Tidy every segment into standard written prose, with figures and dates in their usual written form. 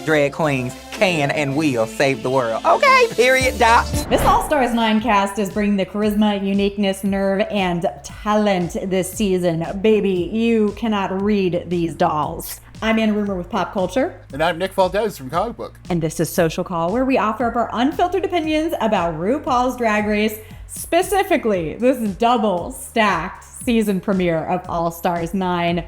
drag queens can and will save the world. Okay, period, dot. Miss All-Stars 9 cast is bringing the charisma, uniqueness, nerve, and talent this season. Baby, you cannot read these dolls. I'm Anna Rumor with Pop Culture. And I'm Nick Valdez from Comic Book. And this is Social Call, where we offer up our unfiltered opinions about RuPaul's Drag Race, specifically this double stacked season premiere of All-Stars 9.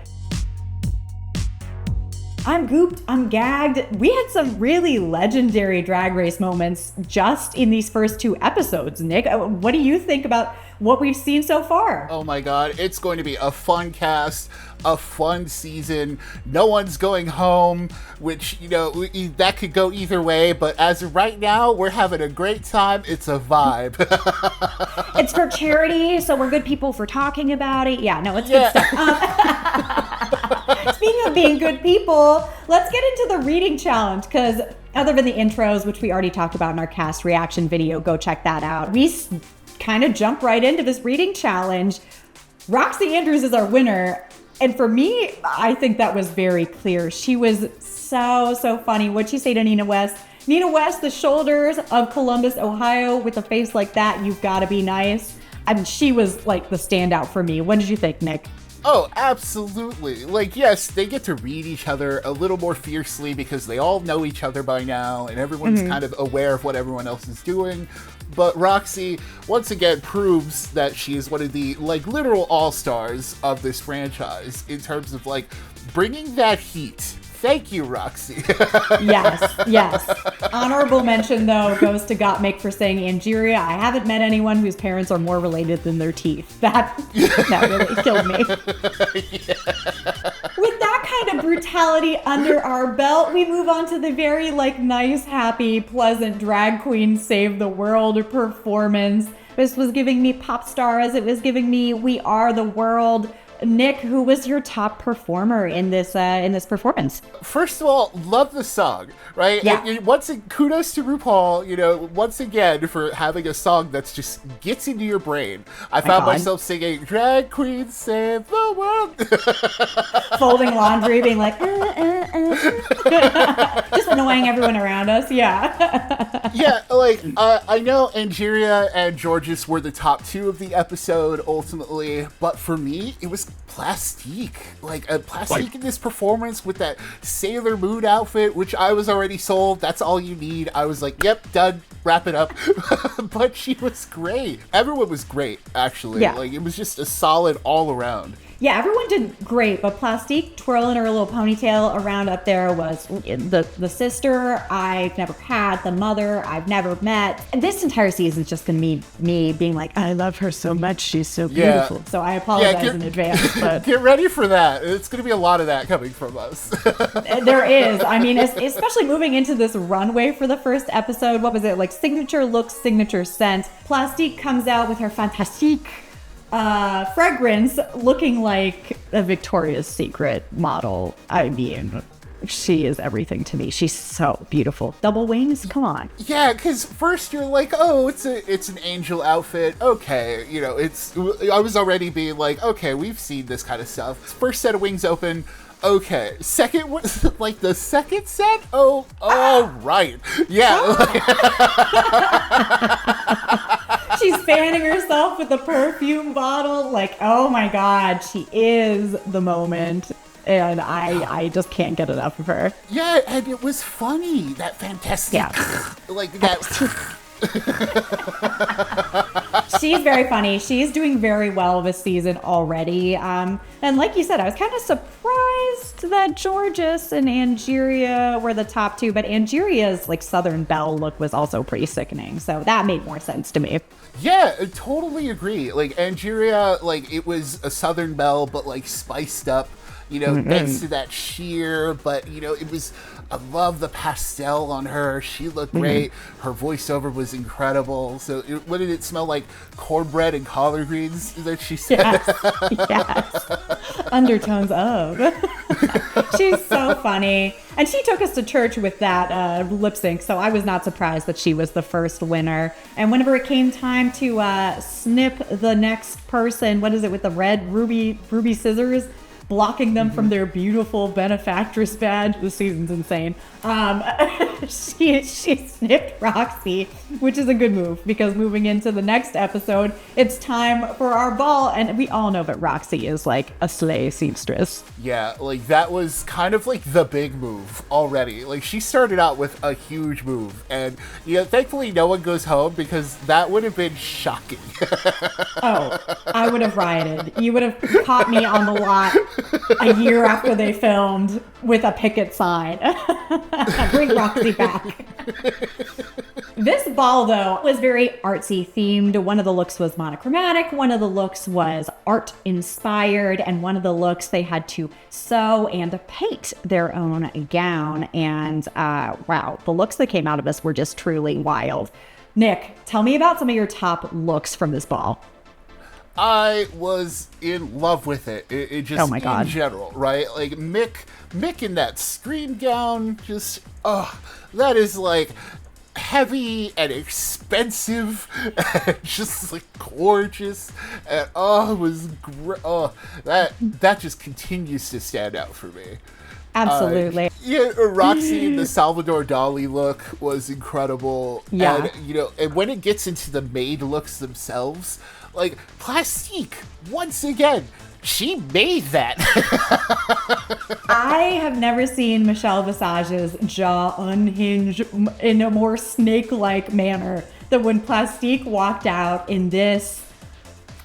I'm gooped, I'm gagged. We had some really legendary Drag Race moments just in these first two episodes, Nick. What do you think about what we've seen so far? Oh my God, it's going to be a fun cast, a fun season. No one's going home, which, you know, that could go either way, but as of right now, we're having a great time. It's a vibe. It's for charity, so we're good people for talking about it. Yeah, no, it's good stuff. Speaking of being good people, let's get into the reading challenge, because other than the intros, which we already talked about in our cast reaction video, go check that out. We kind of jump right into this reading challenge. Roxy Andrews is our winner. And for me, I think that was very clear. She was so funny. What'd she say to Nina West? Nina West, the shoulders of Columbus, Ohio, with a face like that, you've got to be nice. I mean, she was like the standout for me. What did you think, Nick? Oh, absolutely. Like, yes, they get to read each other a little more fiercely because they all know each other by now and everyone's kind of aware of what everyone else is doing. But Roxy, once again, proves that she is one of the, like, literal all-stars of this franchise in terms of, like, bringing that heat. Thank you, Roxy. Yes. Honorable mention, though, goes to 𝐿𝐴 for saying, Angeria, I haven't met anyone whose parents are more related than their teeth. That really killed me. Yeah. With that kind of brutality under our belt, we move on to the very, nice, happy, pleasant drag queen save the world performance. This was giving me pop stars. It was giving me We Are the World. Nick, who was your top performer in this performance? First of all, love the song, right? Yeah. And kudos to RuPaul, you know, once again for having a song that's just gets into your brain. I found myself singing "Drag Queens Save the World," folding laundry, being like, just annoying everyone around us. Yeah. Yeah, I know Angeria and Georges were the top two of the episode ultimately, but for me, it was Plastique. Plastique in this performance with that Sailor Moon outfit, which I was already sold. That's all you need. I was like, yep, done. Wrap it up. But she was great. Everyone was great, actually. Yeah. It was just a solid all around. Yeah, everyone did great, but Plastique twirling her little ponytail around up there was the sister I've never had, the mother I've never met. And this entire season is just going to be me being like, I love her so much. She's so beautiful. So I apologize in advance. But get ready for that. It's going to be a lot of that coming from us. There is. I mean, especially moving into this runway for the first episode. What was it? Signature look, signature scent. Plastique comes out with her Fantastique fragrance looking like a Victoria's Secret model. I mean, she is everything to me. She's so beautiful. Double wings? Come on. Yeah, because first you're like, oh, it's an angel outfit. Okay, you know, I was already being like, okay, we've seen this kind of stuff. First set of wings open. Okay, second, the second set? Oh, right. Yeah. She's fanning herself with a perfume bottle. Oh my God, she is the moment. And I just can't get enough of her. Yeah, and it was funny. That fantastic. Yeah. That. She's very funny. She's doing very well this season already. And like you said, I was kind of surprised that Georges and Angeria were the top two, but Angeria's Southern Belle look was also pretty sickening. So that made more sense to me. Yeah, I totally agree. Angeria, it was a Southern Belle, but spiced up. You know, thanks to that sheer, but it was, I love the pastel on her. She looked great. Her voiceover was incredible. So what did it smell like? Cornbread and collard greens that she said? Yes. Undertones of. She's so funny. And she took us to church with that lip sync. So I was not surprised that she was the first winner. And whenever it came time to snip the next person, what is it with the red ruby scissors? blocking them from their beautiful benefactress badge. This season's insane. She snipped Roxy, which is a good move because moving into the next episode, it's time for our ball. And we all know that Roxy is like a slay seamstress. Yeah, like that was kind of like the big move already. Like she started out with a huge move, and thankfully no one goes home because that would have been shocking. Oh, I would have rioted. You would have caught me on the lot a year after they filmed with a picket sign. Bring Roxy back. This ball, though, was very artsy themed. One of the looks was monochromatic, one of the looks was art inspired, and one of the looks they had to sew and paint their own gown. And wow, the looks that came out of this were just truly wild. Nick, tell me about some of your top looks from this ball. I was in love with it. It just, oh my God, in general, right? Like Mick in that screen gown, just, that is like heavy and expensive and just like gorgeous. And it was great. That just continues to stand out for me. Absolutely. Roxy in the Salvador Dali look was incredible. Yeah. And, and when it gets into the maid looks themselves, like Plastique, once again, she made that. I have never seen Michelle Visage's jaw unhinge in a more snake-like manner than when Plastique walked out in this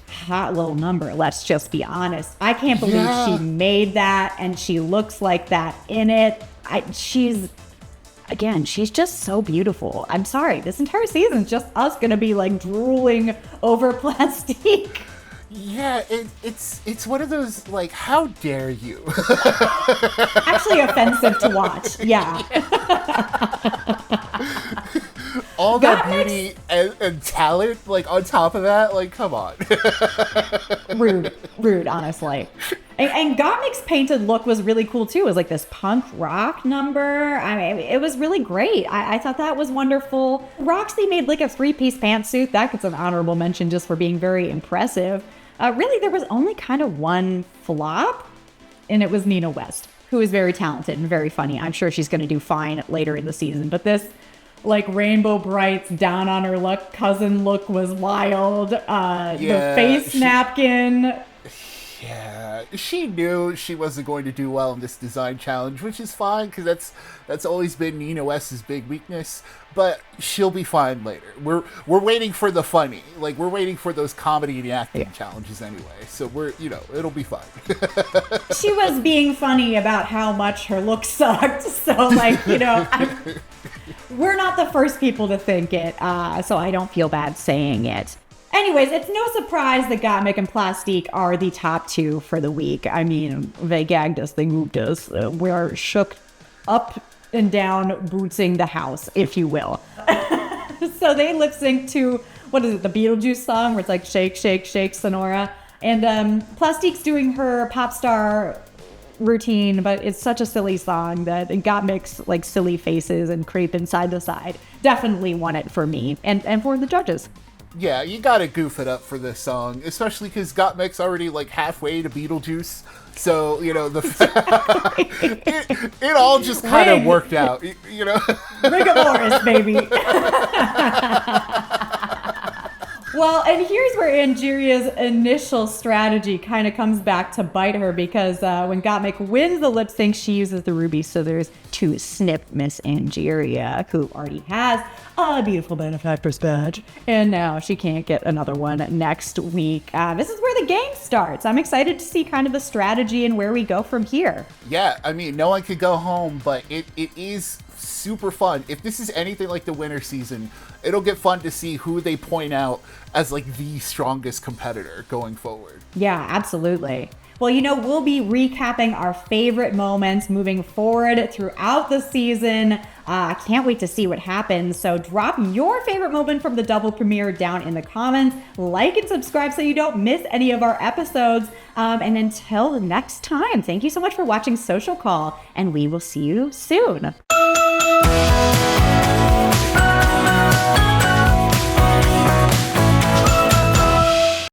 hot little number. Let's just be honest. I can't believe she made that, and she looks like that in it. She's just so beautiful. I'm sorry, this entire season's just us gonna be like drooling over Plastique. Yeah, it's one of those, like, how dare you? Actually offensive to watch, yeah. All that beauty and talent, like, on top of that, like, come on. Rude, honestly. And 𝐿𝐴𝐻𝐿𝐼's painted look was really cool, too. It was like this punk rock number. I mean, it was really great. I thought that was wonderful. Roxy made like a 3-piece pantsuit. That gets an honorable mention just for being very impressive. Really, there was only kind of one flop, and it was Nina West, who is very talented and very funny. I'm sure she's going to do fine later in the season. But this, like, Rainbow Brights down on her luck cousin look was wild. The face napkin. Yeah, she knew she wasn't going to do well in this design challenge, which is fine because that's always been Nina West's big weakness. But she'll be fine later. We're waiting for the funny, like we're waiting for those comedy and acting challenges anyway. So it'll be fine. She was being funny about how much her look sucked. So we're not the first people to think it. So I don't feel bad saying it. Anyways, it's no surprise that 𝐿𝐴𝐻𝐿𝐼 and Plastique are the top two for the week. I mean, they gagged us, they moved us. We are shook up and down, bootsing the house, if you will. So they lip sync to, what is it, the Beetlejuice song, where it's like shake, shake, shake, Sonora. And Plastique's doing her pop star routine, but it's such a silly song that 𝐿𝐴𝐻𝐿𝐼's like silly faces and creeping side to side definitely won it for me and for the judges. Yeah, you gotta goof it up for this song, especially because 𝐿𝐴𝐻𝐿𝐼's already like halfway to Beetlejuice, so it all just kind of worked out, Rigor baby. Well, and here's where Anjiria's initial strategy kind of comes back to bite her, because when 𝐿𝐴𝐻𝐿𝐼 wins the lip sync, she uses the ruby scissors to snip Miss Anjiria, who already has a beautiful benefactor's badge, and now she can't get another one next week. This is where the game starts. I'm excited to see kind of the strategy and where we go from here. Yeah, I mean, no one could go home, but it is super fun. If this is anything like the winter season, it'll get fun to see who they point out as like the strongest competitor going forward. Yeah, absolutely. Well, we'll be recapping our favorite moments moving forward throughout the season. Can't wait to see what happens. So drop your favorite moment from the double premiere down in the comments. Like and subscribe so you don't miss any of our episodes. And until next time, thank you so much for watching Social Call, and we will see you soon.